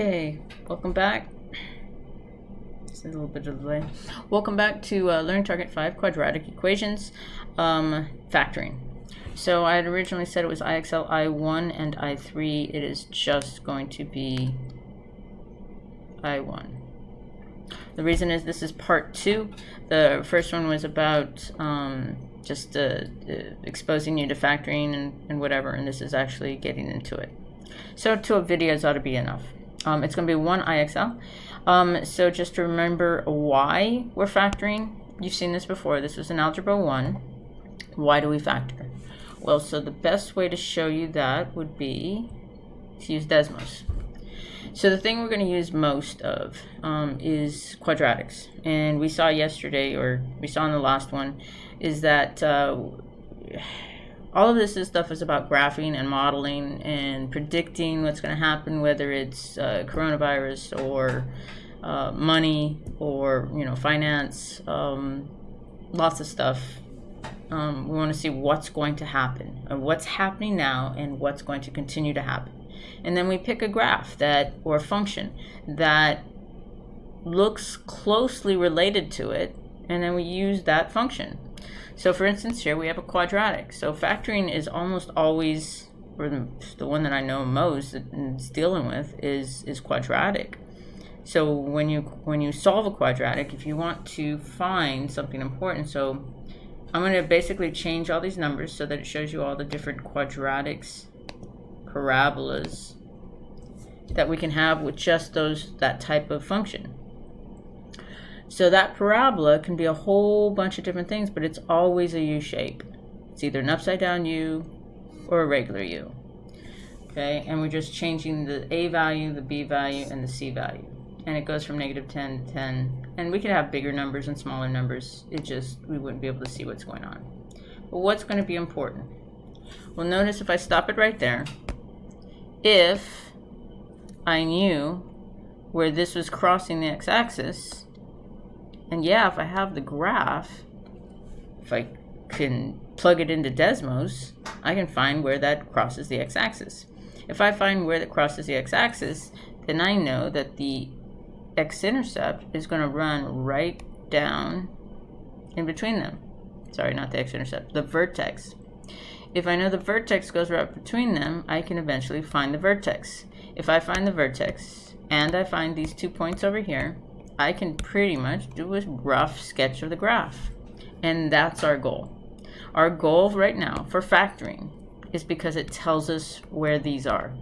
Okay, welcome back. Just a little bit of delay. Welcome back to Learning Target 5 Quadratic Equations, factoring. So I had originally said it was IXL I1 and I3. It is just going to be I1. The reason is this is part 2. The first one was about just exposing you to factoring and whatever, and this is actually getting into it. So 2 videos ought to be enough. It's going to be 1 IXL. So just to remember why we're factoring, you've seen this before. This was in Algebra 1. Why do we factor? Well, so the best way to show you that would be to use Desmos. So the thing we're going to use most of is quadratics. And we saw yesterday, or we saw in the last one, is that all of this stuff is about graphing and modeling and predicting what's going to happen, whether it's coronavirus or money or finance, lots of stuff. We want to see what's going to happen, or what's happening now, and what's going to continue to happen. And then we pick a graph or a function that looks closely related to it, and then we use that function. So for instance, here we have a quadratic. So factoring is almost always, or the one that I know most it's dealing with is quadratic. So when you solve a quadratic, if you want to find something important, so I'm going to basically change all these numbers so that it shows you all the different quadratics, parabolas that we can have with just that type of function. So that parabola can be a whole bunch of different things, but it's always a U shape. It's either an upside down U or a regular U. Okay, and we're just changing the A value, the B value, and the C value. And it goes from -10 to 10. And we could have bigger numbers and smaller numbers. We wouldn't be able to see what's going on. But what's going to be important? Well, notice if I stop it right there, if I knew where this was crossing the x-axis, and yeah, if I have the graph, if I can plug it into Desmos, I can find where that crosses the x-axis. If I find where that crosses the x-axis, then I know that the x-intercept is going to run right down in between them. Sorry, not the x-intercept, the vertex. If I know the vertex goes right between them, I can eventually find the vertex. If I find the vertex and I find these 2 points over here, I can pretty much do a rough sketch of the graph. And that's our goal. Our goal right now for factoring is because it tells us where these are.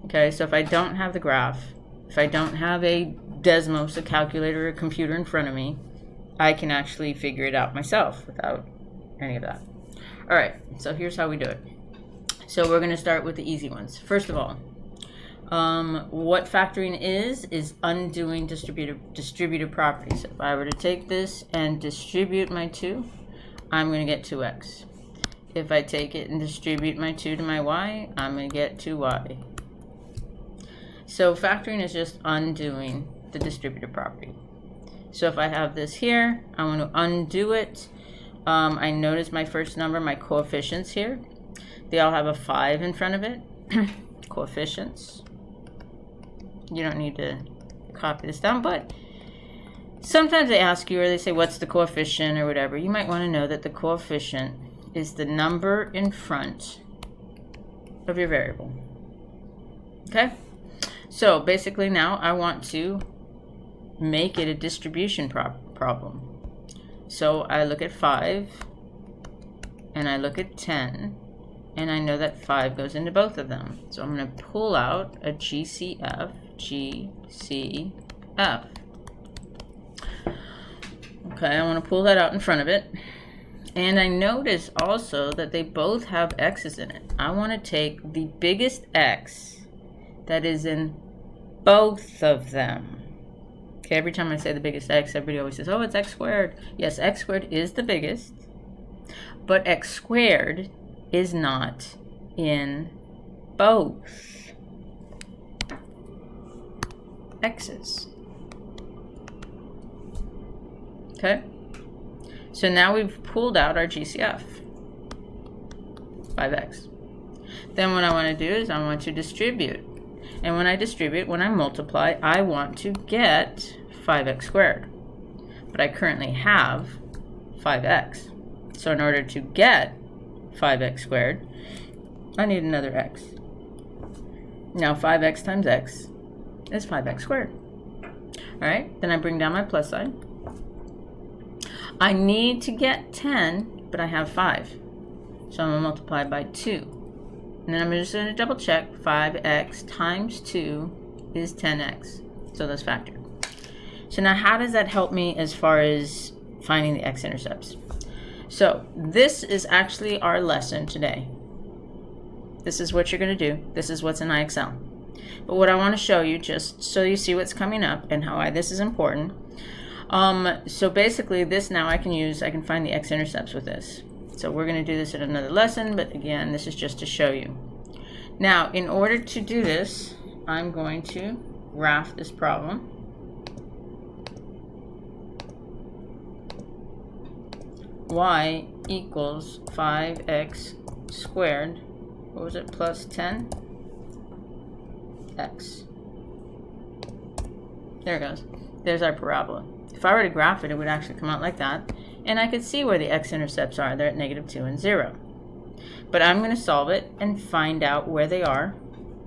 Okay, so if I don't have the graph, if I don't have a Desmos, a calculator, a computer in front of me, I can actually figure it out myself without any of that. All right, so here's how we do it. So we're going to start with the easy ones. First of all, what factoring is undoing distributive properties. If I were to take this and distribute my 2, I'm going to get 2x. If I take it and distribute my 2 to my y, I'm going to get 2y. So factoring is just undoing the distributive property. So if I have this here, I want to undo it. I notice my first number, my coefficients here. They all have a 5 in front of it. Coefficients. You don't need to copy this down, but sometimes they ask you, or they say, what's the coefficient or whatever. You might want to know that the coefficient is the number in front of your variable. Okay? So basically now I want to make it a distribution problem. So I look at 5 and I look at 10, and I know that 5 goes into both of them. So I'm going to pull out a GCF. Okay, I want to pull that out in front of it. And I notice also that they both have x's in it. I want to take the biggest x that is in both of them. Okay, every time I say the biggest x, everybody always says, oh, it's x squared. Yes, x squared is the biggest, but x squared is not in both x's. Okay, so now we've pulled out our GCF, 5x. Then what I want to do is I want to distribute. And when I distribute, when I multiply, I want to get 5x squared. But I currently have 5x. So in order to get 5x squared, I need another x. Now 5x times x is 5x squared. All right, then I bring down my plus sign. I need to get 10, but I have 5. So I'm going to multiply by 2. And then I'm just going to double check. 5x times 2 is 10x. So that's factored. So now how does that help me as far as finding the x-intercepts? So this is actually our lesson today. This is what you're going to do. This is what's in IXL. But what I want to show you, just so you see what's coming up and how this is important. So basically this now I can find the x-intercepts with this. So we're going to do this in another lesson, but again, this is just to show you. Now, in order to do this, I'm going to graph this problem. Y equals 5x squared, what was it, plus 10x. There it goes. There's our parabola. If I were to graph it, it would actually come out like that. And I could see where the x-intercepts are. They're at -2 and 0. But I'm going to solve it and find out where they are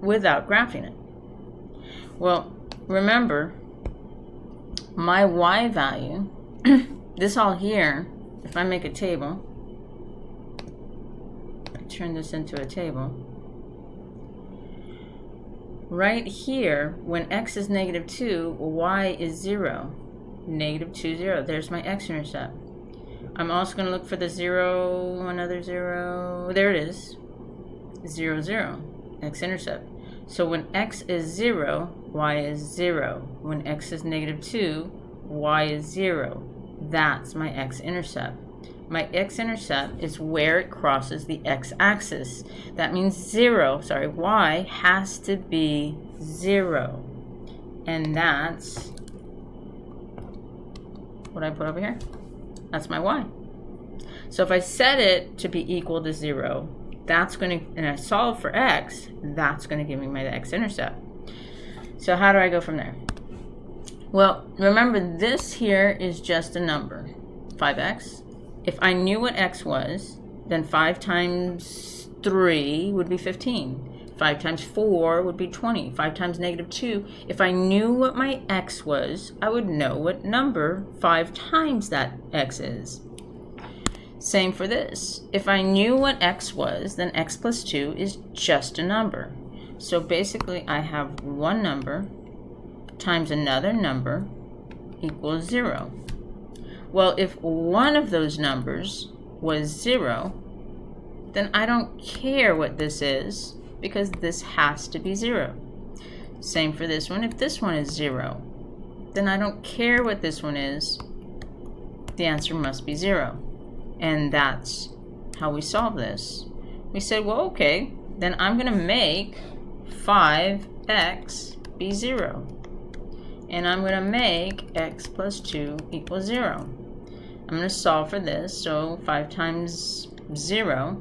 without graphing it. Well, remember, my y value, this all here, if I make a table, I turn this into a table. Right here, when x is -2, y is 0. -2, 0. There's my x-intercept. I'm also going to look for the 0, another 0. There it is. 0, 0. X-intercept. So when x is 0, y is 0. When x is -2, y is 0. That's my x-intercept. My x-intercept is where it crosses the x-axis. That means y has to be 0. And that's what I put over here. That's my y. So if I set it to be equal to 0, that's going to, and I solve for x, that's going to give me my x-intercept. So how do I go from there? Well, remember this here is just a number, 5x. If I knew what x was, then 5 times 3 would be 15. 5 times 4 would be 20. 5 times -2. If I knew what my x was, I would know what number 5 times that x is. Same for this. If I knew what x was, then x plus 2 is just a number. So basically I have one number times another number equals 0. Well, if one of those numbers was 0, then I don't care what this is, because this has to be 0. Same for this one. If this one is 0, then I don't care what this one is. The answer must be 0. And that's how we solve this. We said, well, okay, then I'm going to make 5x be 0. And I'm going to make x plus 2 equals 0. I'm going to solve for this. So 5 times 0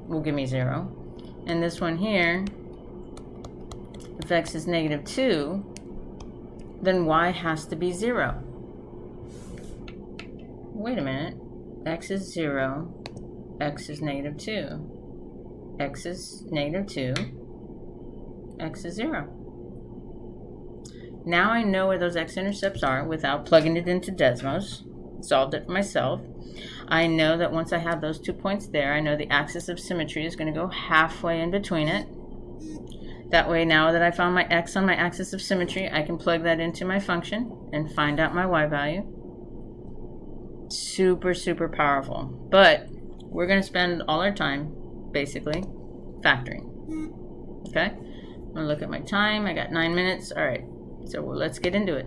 will give me 0. And this one here, if x is -2, then y has to be 0. Wait a minute. X is 0. X is -2. X is -2. X is 0. Now I know where those x-intercepts are without plugging it into Desmos. Solved it for myself. I know that once I have those 2 points there, I know the axis of symmetry is going to go halfway in between it. That way, now that I found my x on my axis of symmetry, I can plug that into my function and find out my y value. Super, super powerful. But we're going to spend all our time, basically, factoring. Okay? I'm going to look at my time. I got 9 minutes. All right. So let's get into it.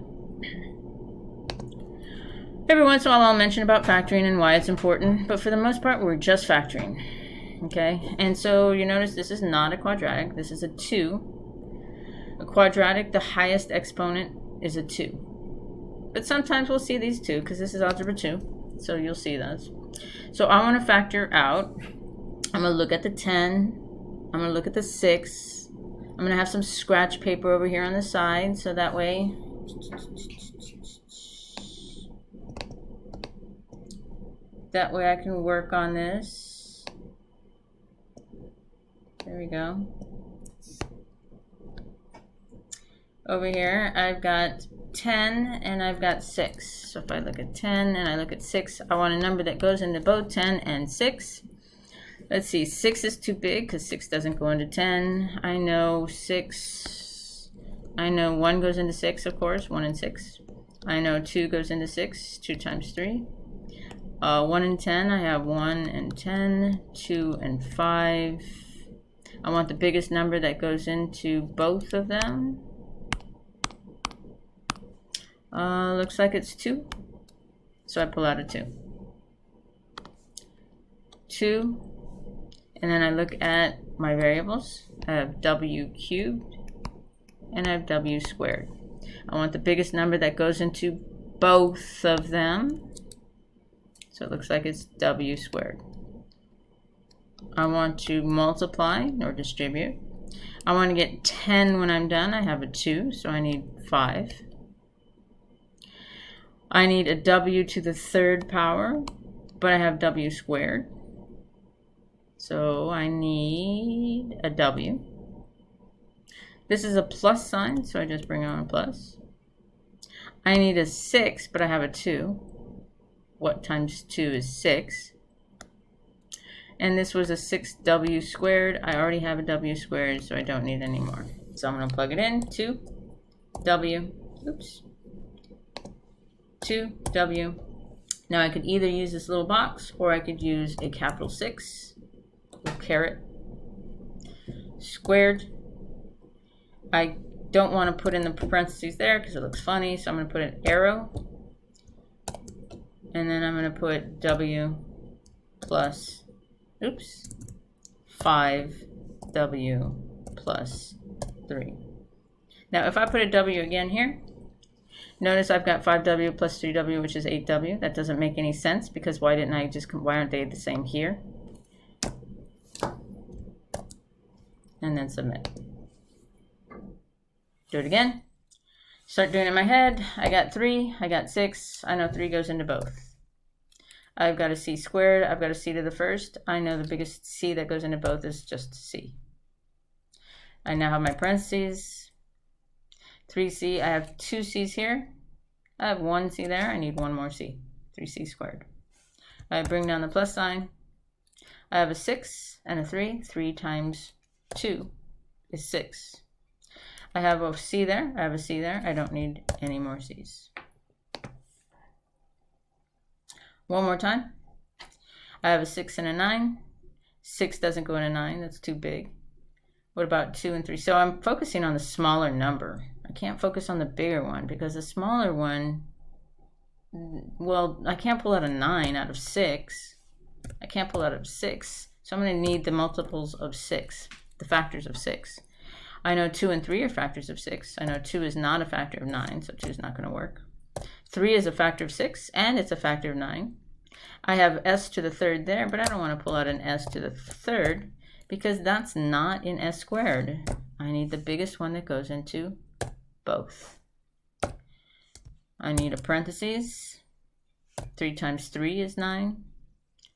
Every once in a while I'll mention about factoring and why it's important, but for the most part we're just factoring. Okay, and so you notice this is not a quadratic, this is a 2. A quadratic, the highest exponent is a 2. But sometimes we'll see these 2 because this is algebra 2, so you'll see those. So I want to factor out, I'm going to look at the 10, I'm going to look at the 6, I'm I'm gonna have some scratch paper over here on the side, so that way I can work on this. There we go. Over here, I've got 10 and I've got 6. So if I look at 10 and I look at 6, I want a number that goes into both 10 and 6. Let's see, 6 is too big because 6 doesn't go into 10. I know 6. I know 1 goes into 6, of course, 1 and 6. I know 2 goes into 6, 2 times 3. 1 and 10, I have 1 and 10, 2 and 5. I want the biggest number that goes into both of them. Looks like it's 2. So I pull out a 2. 2. And then I look at my variables. I have w cubed and I have w squared. I want the biggest number that goes into both of them. So it looks like it's w squared. I want to multiply or distribute. I want to get 10 when I'm done. I have a 2, so I need 5. I need a w to the 3rd power, but I have w squared. So I need a w. This is a plus sign, so I just bring on a plus. I need a 6, but I have a 2. What times 2 is 6? And this was a 6w squared. I already have a w squared, so I don't need any more. So I'm going to plug it in. 2w. Oops. 2w. Now I could either use this little box, or I could use a capital 6 with caret squared. I don't want to put in the parentheses there because it looks funny, so I'm going to put an arrow. And then I'm going to put w plus, oops, 5w plus 3. Now if I put a w again here, notice I've got 5w plus 3w, which is 8w. That doesn't make any sense because why aren't they the same here? And then submit. Do it again. Start doing it in my head. I got 3, I got 6. I know 3 goes into both. I've got a c squared. I've got a c to the 1st. I know the biggest c that goes into both is just c. I now have my parentheses. 3c. I have 2 c's here. I have 1 c there. I need 1 more c. 3c squared. I bring down the plus sign. I have a 6 and a 3. 3 times 2 is 6. I have a c there. I have a c there. I don't need any more c's. One more time. I have a 6 and a 9. 6 doesn't go into 9. That's too big. What about 2 and 3? So I'm focusing on the smaller number. I can't focus on the bigger one because the smaller one, well, I can't pull out a 9 out of 6. I can't pull out of 6. So I'm going to need the multiples of 6, the factors of 6. I know 2 and 3 are factors of 6. I know 2 is not a factor of 9, so 2 is not going to work. 3 is a factor of 6, and it's a factor of 9. I have s to the 3rd there, but I don't want to pull out an s to the 3rd because that's not in s squared. I need the biggest one that goes into both. I need a parentheses. 3 times 3 is 9.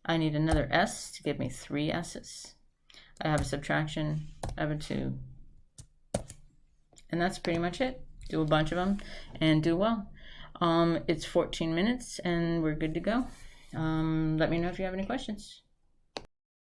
I need another s to give me 3 s's. I have a subtraction. I have a 2. And that's pretty much it. Do a bunch of them and do well. It's 14 minutes and we're good to go. Let me know if you have any questions.